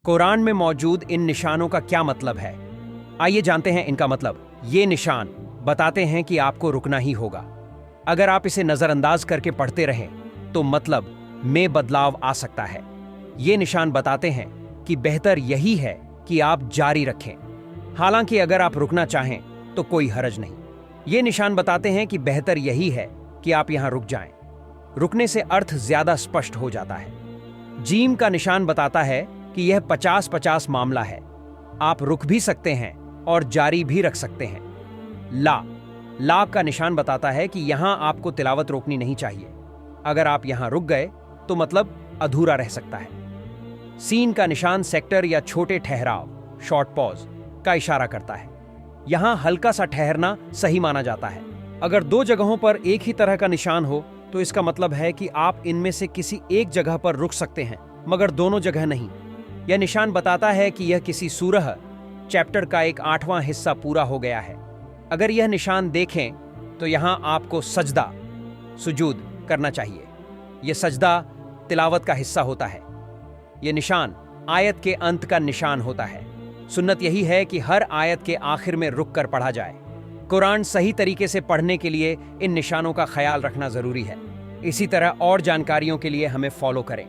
कुरान में मौजूद इन निशानों का क्या मतलब है? आइए जानते हैं इनका मतलब। ये निशान बताते हैं कि आपको रुकना ही होगा। अगर आप इसे नजरअंदाज करके पढ़ते रहें तो मतलब में बदलाव आ सकता है। ये निशान बताते हैं कि बेहतर यही है कि आप जारी रखें, हालांकि अगर आप रुकना चाहें तो कोई हर्ज नहीं। ये निशान बताते हैं कि बेहतर यही है कि आप यहां रुक जाएं। रुकने से अर्थ ज्यादा स्पष्ट हो जाता है। जीम का निशान बताता है कि यह 50-50 मामला है। आप रुक भी सकते हैं और जारी भी रख सकते हैं। ला का निशान बताता है कि यहां आपको तिलावत रोकनी नहीं चाहिए। अगर आप यहां रुक गए तो मतलब अधूरा रह सकता है। सीन का निशान सेक्टर या छोटे ठहराव, शॉर्ट पॉज का इशारा करता है। यहां हल्का सा ठहरना सही माना जाता है। अगर दो जगहों पर एक ही तरह का निशान हो तो इसका मतलब है कि आप इनमें से किसी एक जगह पर रुक सकते हैं, मगर दोनों जगह नहीं। यह निशान बताता है कि यह किसी सूरह चैप्टर का एक 8वां हिस्सा पूरा हो गया है। अगर यह निशान देखें तो यहां आपको सजदा, सुजूद करना चाहिए। यह सजदा तिलावत का हिस्सा होता है। यह निशान आयत के अंत का निशान होता है। सुन्नत यही है कि हर आयत के आखिर में रुक कर पढ़ा जाए। कुरान सही तरीके से पढ़ने के लिए इन निशानों का ख्याल रखना जरूरी है। इसी तरह और जानकारियों के लिए हमें फॉलो करें।